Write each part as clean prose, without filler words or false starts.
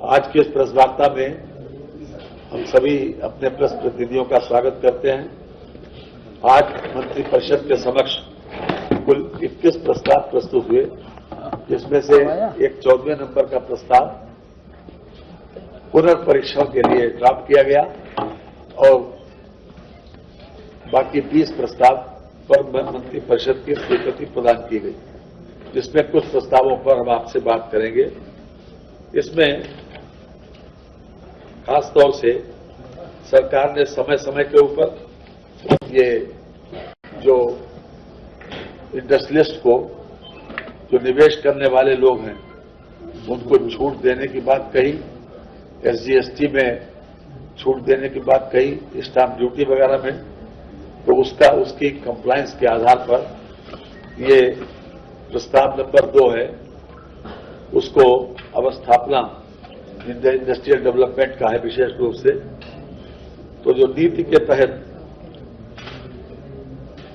आज की इस प्रेस वार्ता में हम सभी अपने प्रेस प्रतिनिधियों का स्वागत करते हैं। आज मंत्रिपरिषद के समक्ष कुल 21 प्रस्ताव प्रस्तुत हुए, जिसमें से एक 14वें नंबर का प्रस्ताव पुनर्परीक्षण के लिए ड्राफ्ट किया गया और बाकी 20 प्रस्ताव पर मंत्रिपरिषद की स्वीकृति प्रदान की गई, जिसमें कुछ प्रस्तावों पर हम आपसे बात करेंगे। इसमें खास तौर से सरकार ने समय समय के ऊपर ये जो इंडस्ट्रियलिस्ट को, जो निवेश करने वाले लोग हैं, उनको छूट देने की बात कही, SGST में छूट देने की बात कही, स्टाम्प ड्यूटी वगैरह में, तो उसकी कंप्लायंस के आधार पर ये प्रस्ताव नंबर 2 है, उसको अवस्थापना इंडस्ट्रियल डेवलपमेंट का है विशेष रूप से। तो जो नीति के तहत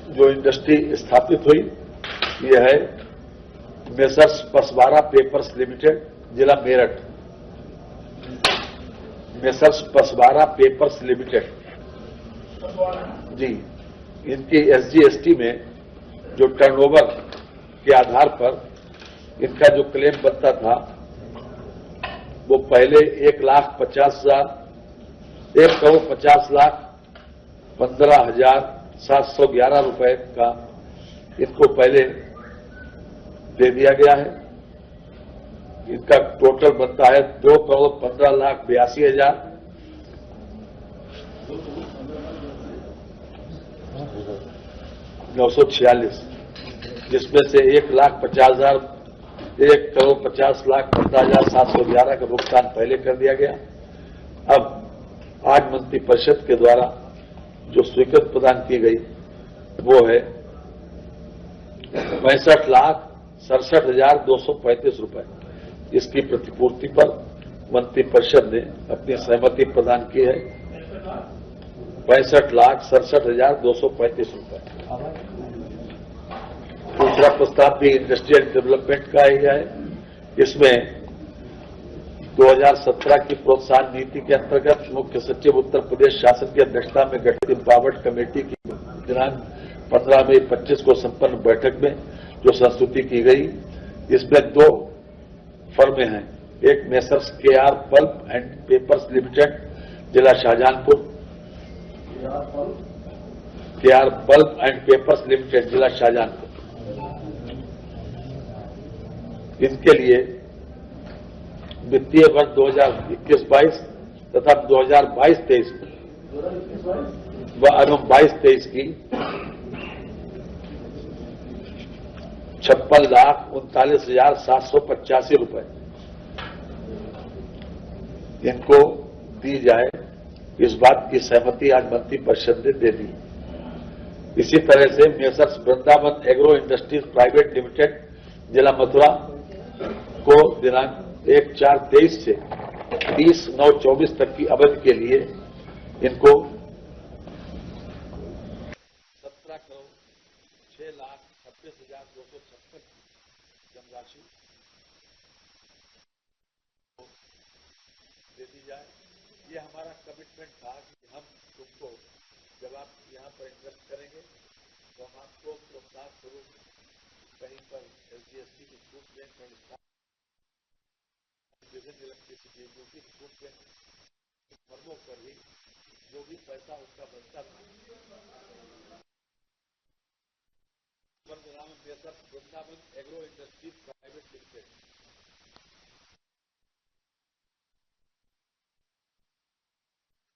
जो इंडस्ट्री स्थापित हुई, यह है मेसर्स पसवारा पेपर्स लिमिटेड, जिला मेरठ। मेसर्स पसवारा पेपर्स लिमिटेड जी, इनकी SGST में जो टर्नओवर के आधार पर इनका जो क्लेम बनता था, वो पहले 1,50,15,711 रुपए का इनको पहले दे दिया गया है। इनका टोटल बनता है 2,15,82,946, जिसमें से 1,50,15,711 का भुगतान पहले कर दिया गया। अब आज मंत्रिपरिषद के द्वारा जो स्वीकृति प्रदान की गई वो है 65,67,235 रुपए। इसकी प्रतिपूर्ति पर मंत्रिपरिषद ने अपनी सहमति प्रदान की है, 65,67,235 रुपए। दूसरा प्रस्ताव भी इंडस्ट्रियल डेवलपमेंट का ही है। इसमें 2017 की प्रोत्साहन नीति के अंतर्गत मुख्य सचिव उत्तर प्रदेश शासन की अध्यक्षता में गठित एम्पावर्ड कमेटी की दिनांक 15 मई 25 को संपन्न बैठक में जो संस्तुति की गई, इसमें 2 फर्में हैं। एक messrs KR pulp and papers limited, जिला Shahjahanpur, KR pulp and papers limited, जिला शाहजहांपुर। इनके लिए वित्तीय वर्ष 2021-22 तथा 2022-23 एवं 22-23 की 56,39,785 रुपए इनको दी जाए, इस बात की सहमति आज मंत्रिपरिषद ने दे दी। इसी तरह से messrs Vrindavan agro industries private limited, जिला मथुरा को दिनांक 1/4/23 से 30/9/24 तक की अवधि के लिए इनको 17,06,26,256 धनराशि दे दी जाए। ये हमारा कमिटमेंट था कि हम तुमको, जब आप यहाँ पर इन्वेस्ट करेंगे तो हम आपको प्रोत्साहन स्वरूप कहीं पर SGST की छूट दें, विभिन्न इलेक्ट्रिसिटी ड्यूटी की छूट दें, फर्मों पर भी जो भी पैसा उसका बनता था। Vrindavan agro industries private limited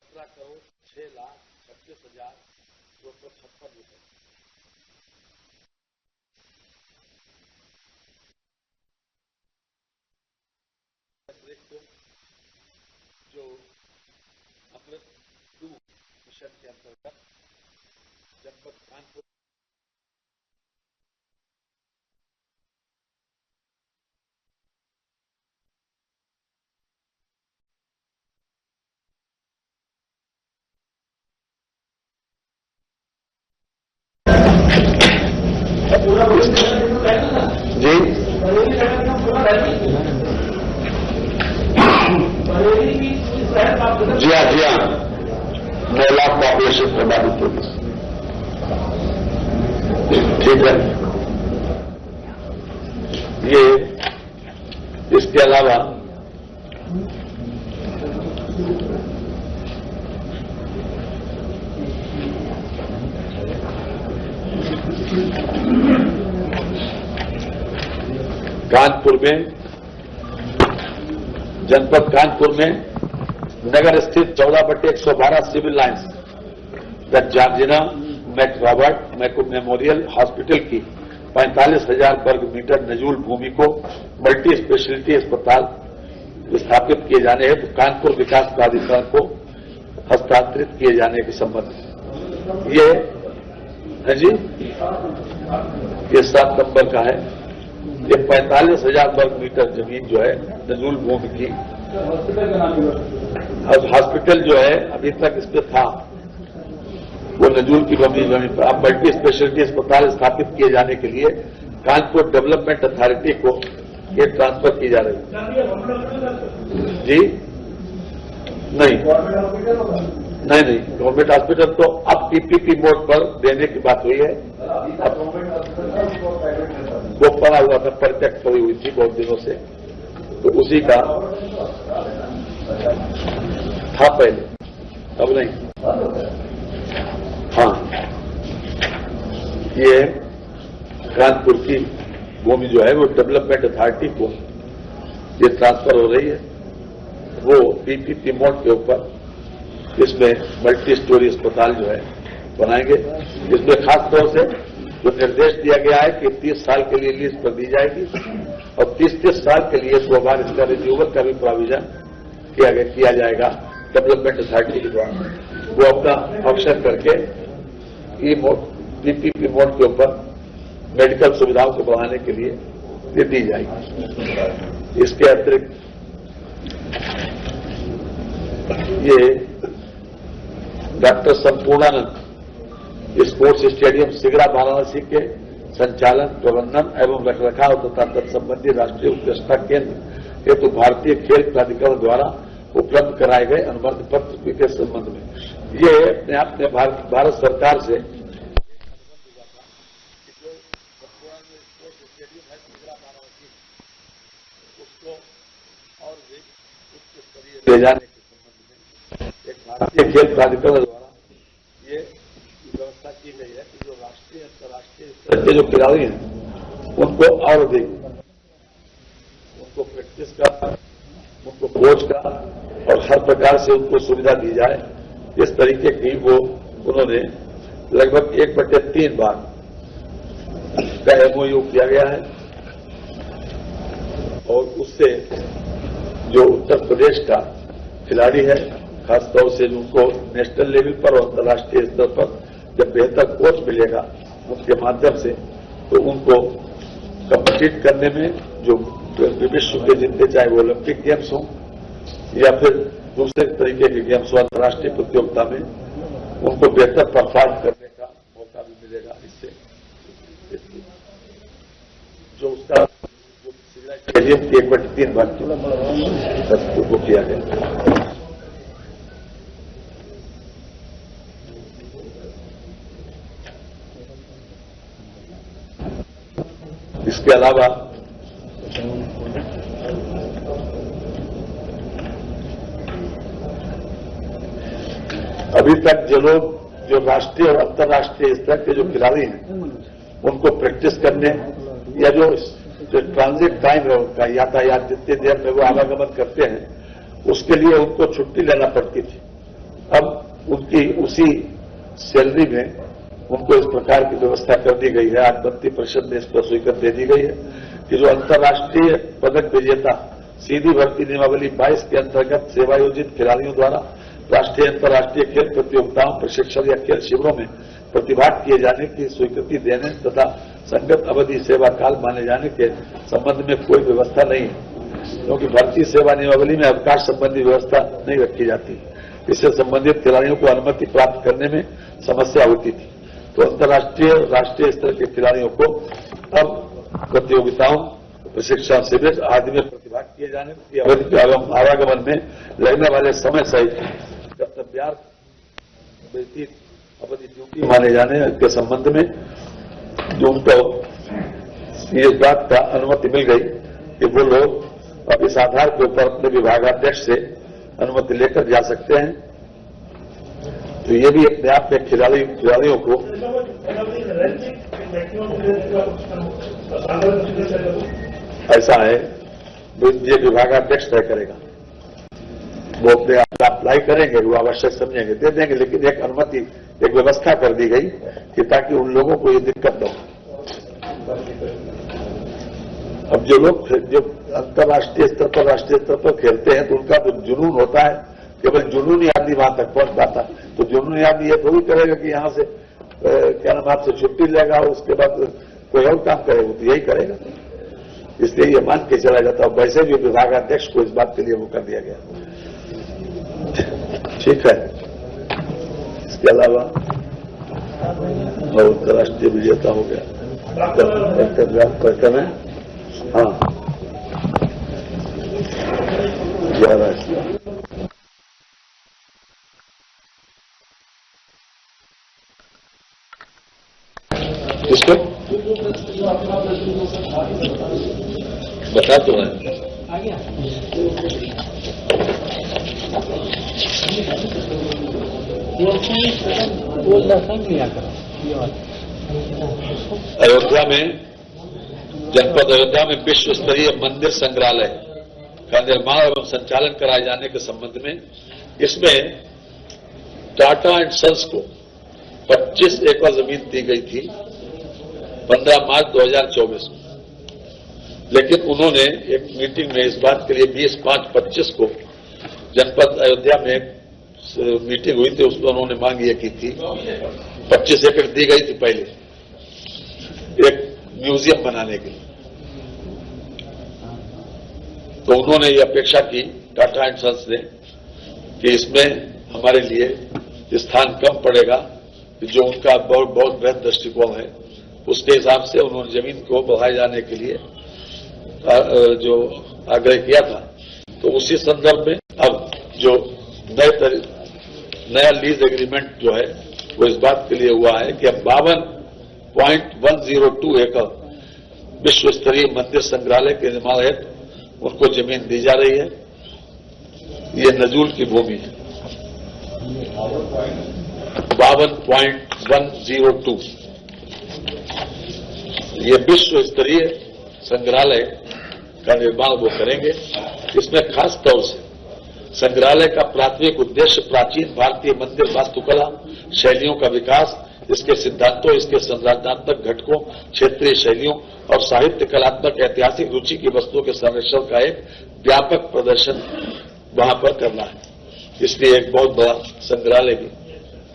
17,06,26,256 रुपए। जो अमृत 2 मिशन के अंतर्गत जनपद कानपुर जी जी हाँ 9 लाख पॉपुलेशन प्रभावित होगी। ठीक है, ये इसके अलावा कानपुर में, जनपद कानपुर में नगर स्थित 14/112 civil lines the Georgina MacRobert memorial hospital की 45,000 वर्ग मीटर नजूल भूमि को मल्टी स्पेशलिटी अस्पताल स्थापित किए जाने हेतु कानपुर विकास प्राधिकरण को हस्तांतरित किए जाने के संबंध में ये है जी, ये 7 नंबर का है। ये 45,000 वर्ग मीटर जमीन जो है नजूल भूमि की, अब हॉस्पिटल जो है अभी तक इसमें था वो नजूल की जमीन पर, अब मल्टी स्पेशलिटी अस्पताल स्थापित किए जाने के लिए कानपुर डेवलपमेंट अथॉरिटी को ये ट्रांसफर की जा रही है। जी नहीं, गवर्नमेंट हॉस्पिटल तो अब पीपीपी मोड पर देने की बात हुई है। अब वो पड़ा हुआ था, परफेक्ट पड़ी हुई थी बहुत दिनों से, तो उसी का था पहले, अब नहीं। हाँ, ये कानपुर की भूमि जो है वो डेवलपमेंट अथॉरिटी को ये ट्रांसफर हो रही है, वो पीपीपी मोड के ऊपर इसमें मल्टी स्टोरी अस्पताल जो है बनाएंगे। इसमें खास तौर से जो निर्देश दिया गया है कि 30 साल के लिए लीज पर दी जाएगी और 30 साल के लिए 2 बार इसका रिन्यूअल का भी प्रोविजन किया जाएगा डेवलपमेंट अथॉरिटी के द्वारा। वो अपना ऑप्शन करके पीपीपी मोड के ऊपर मेडिकल सुविधाओं को बढ़ाने के लिए ये दी जाएगी। इसके अतिरिक्त ये doctor Sampurnanand sports stadium Sigra Varanasi के संचालन, प्रबंधन एवं रखरखाव तथा तत्संबंधी राष्ट्रीय उत्कृष्टता केंद्र हेतु भारतीय खेल प्राधिकरण द्वारा उपलब्ध कराए गए अनुबंध पत्र के संबंध में ये अपने आप में भारत सरकार से ले जाने के संबंध में एक भारतीय खेल प्राधिकरण द्वारा ये व्यवस्था की गई है कि जो राष्ट्रीय अंतर्राष्ट्रीय स्तर के जो खिलाड़ी हैं उनको और अधिक उनको प्रैक्टिस का, उनको कोच का और हर प्रकार से उनको सुविधा दी जाए। इस तरीके की वो उन्होंने लगभग 1/3 बार का एमओयू किया गया है और उससे जो उत्तर प्रदेश का खिलाड़ी है खासतौर से उनको नेशनल लेवल पर और अंतर्राष्ट्रीय स्तर पर जब बेहतर कोच मिलेगा उनके माध्यम से तो उनको कम्पीट करने में जो विश्व के जितने चाहे वो ओलंपिक गेम्स हों या फिर दूसरे तरीके के गेम्स हो अंतर्राष्ट्रीय प्रतियोगिता में उनको बेहतर परफॉर्म करने का मौका भी मिलेगा। इससे जो उसका स्टेडियम की 1/3 बार को किया गया। इसके अलावा अभी तक जो लोग जो राष्ट्रीय और अंतर्राष्ट्रीय स्तर के जो खिलाड़ी हैं उनको प्रैक्टिस करने या जो ट्रांजिट टाइम है उनका यातायात जितनी देर में वो आवागमन करते हैं उसके लिए उनको छुट्टी लेना पड़ती थी। अब उनकी उसी सैलरी में उनको इस प्रकार की व्यवस्था कर दी गई है। आज मंत्री परिषद ने इस पर स्वीकृति दे दी गई है कि जो अंतर्राष्ट्रीय पदक विजेता सीधी भर्ती नियमावली 22 के अंतर्गत सेवायोजित खिलाड़ियों द्वारा राष्ट्रीय अंतर्राष्ट्रीय खेल प्रतियोगिताओं, प्रशिक्षण या खेल शिविरों में प्रतिभाग किए जाने की स्वीकृति देने तथा संगत अवधि सेवा काल माने जाने के संबंध में कोई व्यवस्था नहीं है, क्योंकि भारतीय सेवा नियमावली में अवकाश संबंधी व्यवस्था नहीं रखी जाती। इससे संबंधित खिलाड़ियों को अनुमति प्राप्त करने में समस्या होती थी। तो अंतर्राष्ट्रीय राष्ट्रीय स्तर के खिलाड़ियों को अब प्रतियोगिताओं, प्रशिक्षण शिविर आदि में प्रतिभाग किए जाने की अवधि के आवागमन में लगने वाले समय सहित कर्तव्यार्थ व्यतीत अवधि ड्यूटी माने जाने के संबंध में जो उनको इस बात का अनुमति मिल गई कि वो लोग अब इस आधार के ऊपर अपने विभागाध्यक्ष से अनुमति लेकर जा सकते हैं। तो ये भी अपने आप में खिलाड़ियों को ऐसा है ये विभागाध्यक्ष तय करेगा। वो अपने आप अप्लाई करेंगे, वो आवश्यक समझेंगे, दे देंगे, लेकिन एक अनुमति, एक व्यवस्था कर दी गई कि ताकि उन लोगों को ये दिक्कत न हो। अब जो लोग जो अंतर्राष्ट्रीय स्तर पर, राष्ट्रीय स्तर पर खेलते हैं तो उनका जो जुनून होता है, केवल जुनूनी आदमी वहां तक पहुंच पाता। तो जुनूनी आदमी ये थोड़ी करेगा कि यहां से क्या नाम आपसे छुट्टी लेगा, उसके बाद कोई और काम करेगा, तो यही करेगा। इसलिए ये मान के चला जाता है। वैसे भी विभागाध्यक्ष को इस बात के लिए वो कर दिया गया। ठीक है। इसके अलावा अंतर्राष्ट्रीय विजेता हो गया कर्तव्य में, हाँ 11 किसको बता तो है। अयोध्या में, जनपद अयोध्या में विश्व स्तरीय मंदिर संग्रहालय का निर्माण एवं संचालन कराए जाने के संबंध में इसमें टाटा एंड सन्स को 25 एकड़ जमीन दी गई थी 15 मार्च 2024 में। लेकिन उन्होंने एक मीटिंग में इस बात के लिए 20/5/25 को जनपद अयोध्या में एक मीटिंग हुई थी, उसमें उन्होंने मांग ये की थी, 25 एकड़ दी गई थी पहले एक म्यूजियम बनाने के लिए। तो उन्होंने ये अपेक्षा की टाटा एंड सन्स ने कि इसमें हमारे लिए स्थान कम पड़ेगा, जो उनका बहुत बृहद दृष्टिकोण है। उसके हिसाब से उन्होंने जमीन को बढ़ाए जाने के लिए जो आग्रह किया था। तो उसी संदर्भ में अब जो नया लीज एग्रीमेंट जो है वो इस बात के लिए हुआ है कि अब 52.102 एकड़ विश्व स्तरीय मंदिर संग्रहालय के निर्माण हेतु उनको जमीन दी जा रही है। ये नजूल की भूमि है। 52.102 ये विश्व स्तरीय संग्रहालय का निर्माण वो करेंगे। इसमें खास तौर से संग्रहालय का प्राथमिक उद्देश्य प्राचीन भारतीय मंदिर वास्तुकला शैलियों का विकास, इसके सिद्धांतों, इसके संरचनात्मक घटकों, क्षेत्रीय शैलियों और साहित्य कलात्मक ऐतिहासिक रुचि की वस्तुओं के संरक्षण का एक व्यापक प्रदर्शन वहां पर करना है। इसलिए एक बहुत बड़ा संग्रहालय भी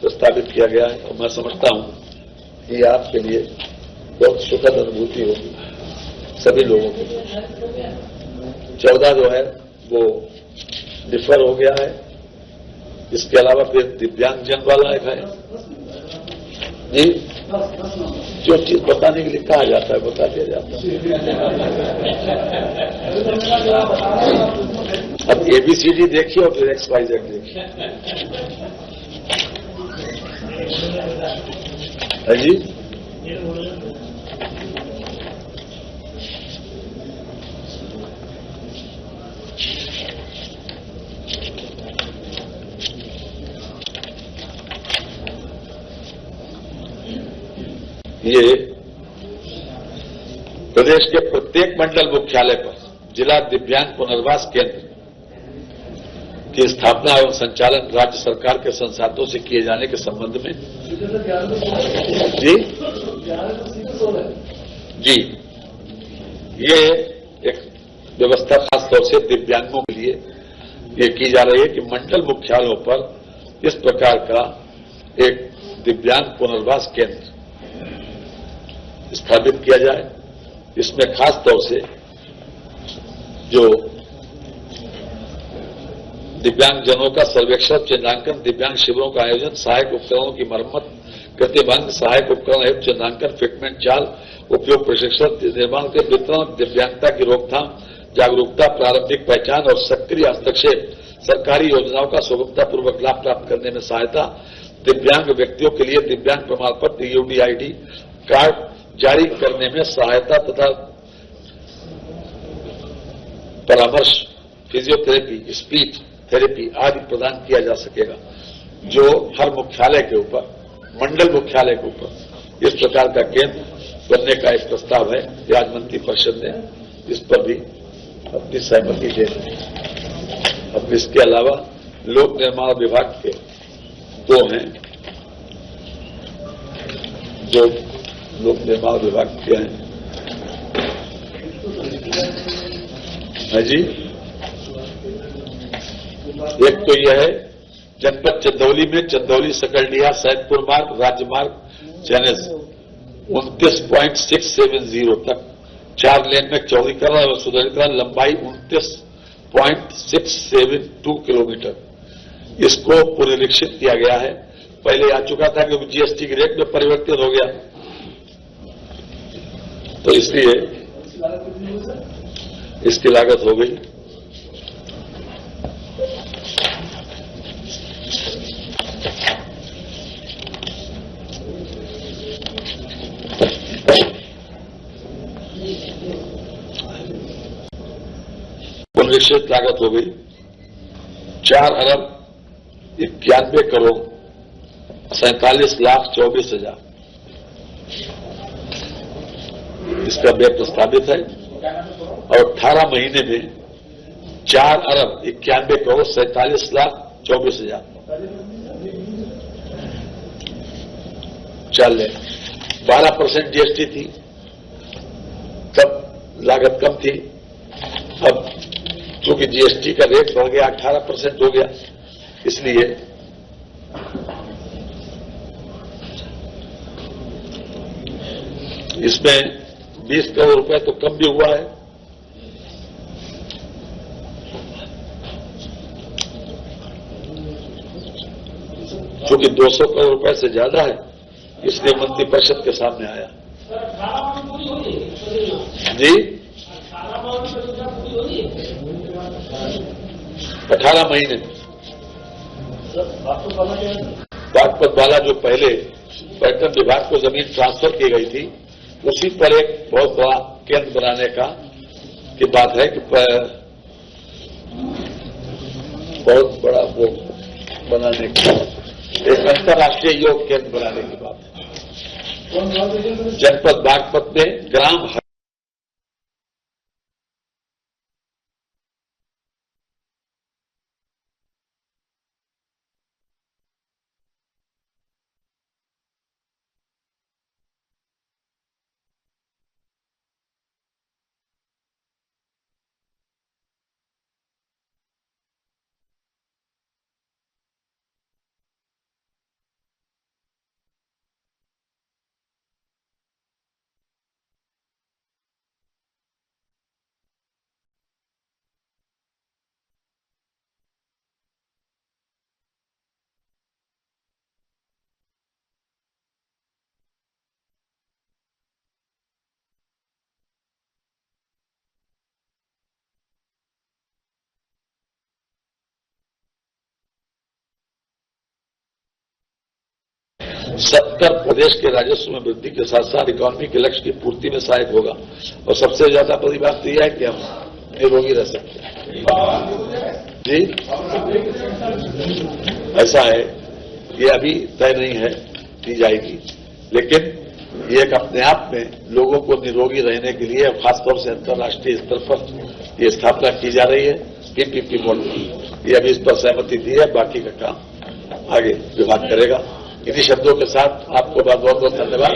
प्रस्तावित किया गया है और मैं समझता हूं कि आपके लिए बहुत सुखद अनुभूति होगी सभी लोगों को। 14 जो है वो डिफर हो गया है। इसके अलावा फिर दिव्यांगजन वाला एक है जी, जो चीज बताने के लिए कहा जाता है बता दिया जाता है। अब ABCD देखिए और फिर XYZ देखिए। है जी, ये प्रदेश के प्रत्येक मंडल मुख्यालय पर जिला दिव्यांग पुनर्वास केंद्र की स्थापना एवं संचालन राज्य सरकार के संसाधनों से किए जाने के संबंध में जी ये एक व्यवस्था खास तौर से दिव्यांगों के लिए ये की जा रही है कि मंडल मुख्यालयों पर इस प्रकार का एक दिव्यांग पुनर्वास केंद्र स्थापित किया जाए। इसमें खास तौर से जो दिव्यांगजनों का सर्वेक्षण, चिन्हांकन, दिव्यांग शिविरों का आयोजन, सहायक उपकरणों की मरम्मत, गतिभंग सहायक उपकरण एवं चिन्हांकन, फिटमेंट चाल, उपयोग, प्रशिक्षण, निर्माण के वितरण, दिव्यांगता की रोकथाम, जागरूकता, प्रारंभिक पहचान और सक्रिय हस्तक्षेप, सरकारी योजनाओं का सुगमतापूर्वक लाभ प्राप्त करने में सहायता, दिव्यांग व्यक्तियों के लिए दिव्यांग प्रमाण पत्र यूडीआईडी कार्ड जारी करने में सहायता तथा परामर्श, फिजियोथेरेपी, स्पीच थेरेपी आदि प्रदान किया जा सकेगा, जो हर मुख्यालय के ऊपर, मंडल मुख्यालय के ऊपर इस प्रकार का केंद्र बनने का एक प्रस्ताव है। आज मंत्री परिषद ने इस पर भी अपनी सहमति दे दी। अब इसके अलावा लोक निर्माण विभाग के दो हैं, जो लोक निर्माण विभाग के हैं जी। एक तो यह है जनपद चंदौली में चंदौली सकलडीहा सैदपुर मार्ग राज्य मार्ग चैनल 29.670 तक 4 लेन में चौड़ीकरण और सुदृढ़ीकरण, लंबाई 29.672 किलोमीटर, इसको पुनरीक्षित किया गया है। पहले आ चुका था कि जीएसटी की रेट में परिवर्तित हो गया, तो इसलिए इसकी लागत हो गई। पुनरीक्षित लागत हो गई 4 अरब 91 करोड़ 47 लाख 24 हजार। इसका व्यय प्रस्तावित है और 18 महीने में 4 अरब 91 करोड़ 47 लाख 24 हजार। चल 12% जीएसटी थी, तब लागत कम थी। अब चूंकि जीएसटी का रेट बढ़ गया 18% हो गया, इसलिए इसमें 20 करोड़ रुपए तो कम भी हुआ है। चूंकि 200 करोड़ रुपए से ज्यादा है, इसलिए मंत्री परिषद के सामने आया जी। 18 महीने बागपत वाला जो पहले पर्यटन विभाग को जमीन ट्रांसफर की गई थी, उसी पर एक बहुत बड़ा केंद्र बनाने का की बात है कि बहुत बड़ा वो बनाने की एक अंतर्राष्ट्रीय योग केंद्र बनाने की बात है। जनपद बागपत में ग्राम सत्तर प्रदेश के राजस्व में वृद्धि के साथ साथ इकोनॉमी के लक्ष्य की पूर्ति में सहायक होगा। और सबसे ज्यादा बड़ी बात तो यह है कि हम निरोगी रह सकते हैं जी। ऐसा है, ये अभी तय नहीं है, की जाएगी, लेकिन ये एक अपने आप में लोगों को निरोगी रहने के लिए खासतौर से अंतर्राष्ट्रीय स्तर पर ये स्थापना की जा रही है पीपीपी मॉडल। ये अभी इस पर सहमति दी है, बाकी का काम आगे विभाग करेगा। इन्हीं शब्दों के साथ आपको बहुत बहुत धन्यवाद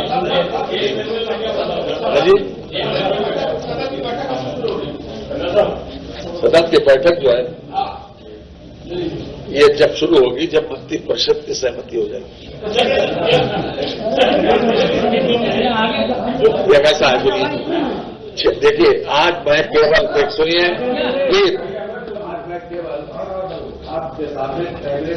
जी। सदन की बैठक जो है ये जब शुरू होगी, जब मंत्री परिषद की सहमति हो जाएगी। ये कैसा है सुनिए, देखिए आज मैं केवल सुनिए प्लीज, आपके सामने पहले